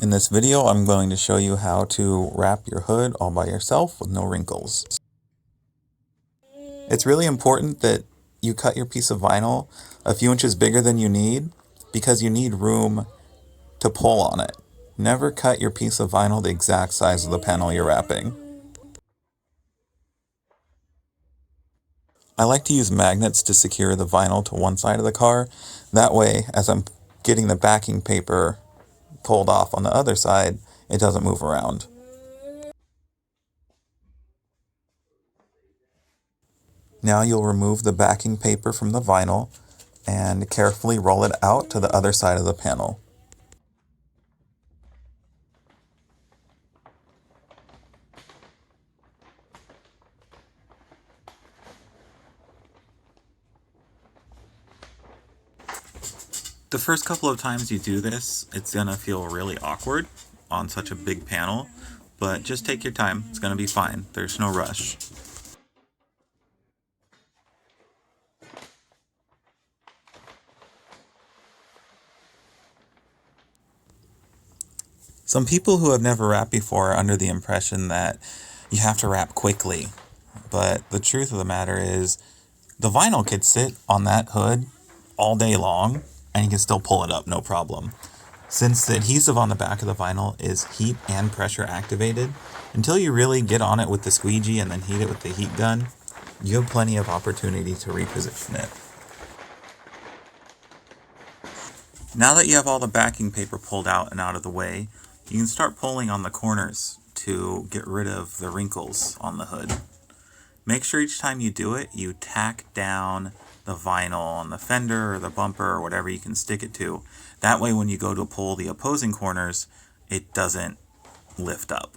In this video, I'm going to show you how to wrap your hood all by yourself with no wrinkles. It's really important that you cut your piece of vinyl a few inches bigger than you need because you need room to pull on it. Never cut your piece of vinyl the exact size of the panel you're wrapping. I like to use magnets to secure the vinyl to one side of the car. That way, as I'm getting the backing paper pulled off on the other side, it doesn't move around. Now you'll remove the backing paper from the vinyl and carefully roll it out to the other side of the panel. The first couple of times you do this, it's going to feel really awkward on such a big panel, but just take your time. It's going to be fine. There's no rush. Some people who have never wrapped before are under the impression that you have to wrap quickly, but the truth of the matter is the vinyl could sit on that hood all day long and you can still pull it up no problem. Since the adhesive on the back of the vinyl is heat and pressure activated, until you really get on it with the squeegee and then heat it with the heat gun, you have plenty of opportunity to reposition it. Now that you have all the backing paper pulled out and out of the way, you can start pulling on the corners to get rid of the wrinkles on the hood. Make sure each time you do it, you tack down the vinyl on the fender or the bumper or whatever you can stick it to. That way when you go to pull the opposing corners, it doesn't lift up.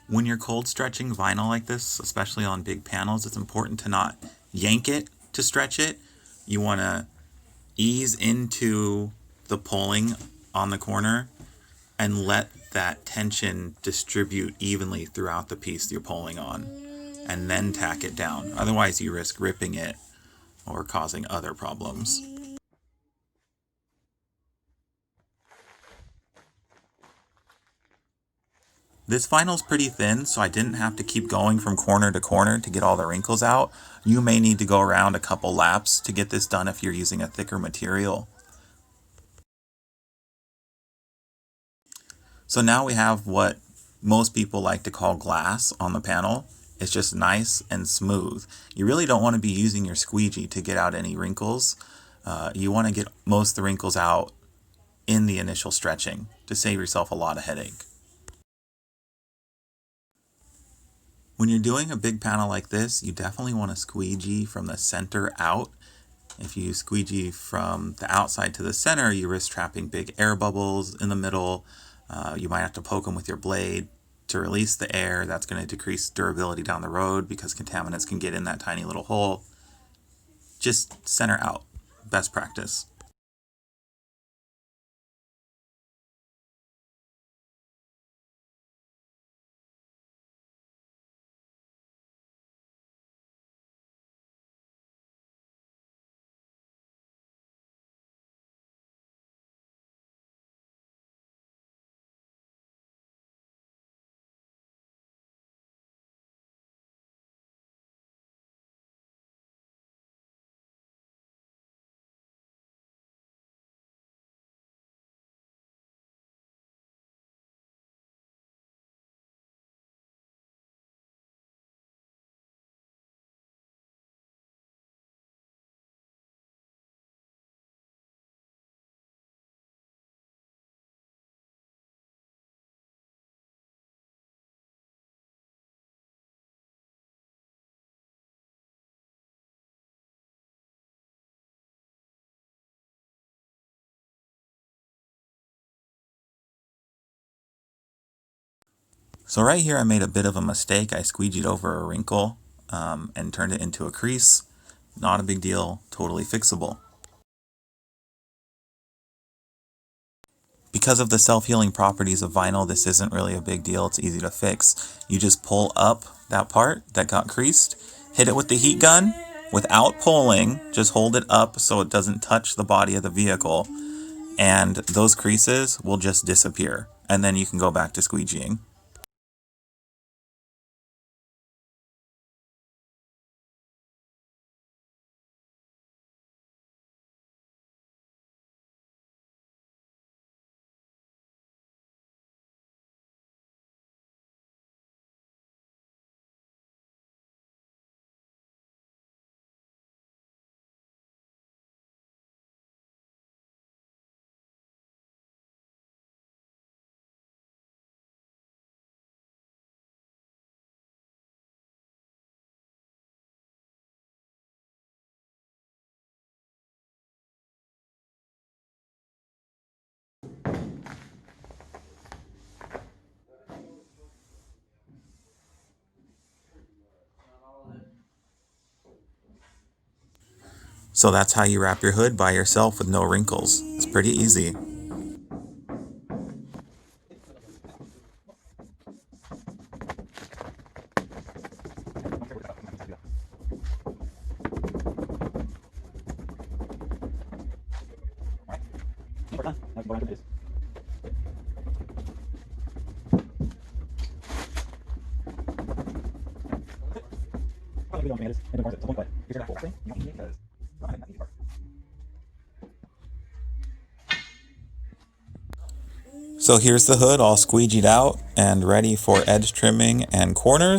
When you're cold stretching vinyl like this, especially on big panels, it's important to not yank it to stretch it. You want to ease into the pulling on the corner and let that tension distribute evenly throughout the piece you're pulling on, and then tack it down. Otherwise you risk ripping it or causing other problems. This vinyl's pretty thin, so I didn't have to keep going from corner to corner to get all the wrinkles out. You may need to go around a couple laps to get this done if you're using a thicker material. So now we have what most people like to call glass on the panel. It's just nice and smooth. You really don't want to be using your squeegee to get out any wrinkles. You want to get most of the wrinkles out in the initial stretching to save yourself a lot of headache. When you're doing a big panel like this, you definitely want to squeegee from the center out. If you squeegee from the outside to the center, you risk trapping big air bubbles in the middle. You might have to poke them with your blade to release the air. That's going to decrease durability down the road because contaminants can get in that tiny little hole. Just center out. Best practice. So right here I made a bit of a mistake. I squeegeed over a wrinkle and turned it into a crease. Not a big deal, totally fixable. Because of the self-healing properties of vinyl, this isn't really a big deal. It's easy to fix. You just pull up that part that got creased, hit it with the heat gun, without pulling. Just hold it up so it doesn't touch the body of the vehicle, and those creases will just disappear. And then you can go back to squeegeeing. So that's how you wrap your hood by yourself with no wrinkles. It's pretty easy. So here's the hood all squeegeed out and ready for edge trimming and corners.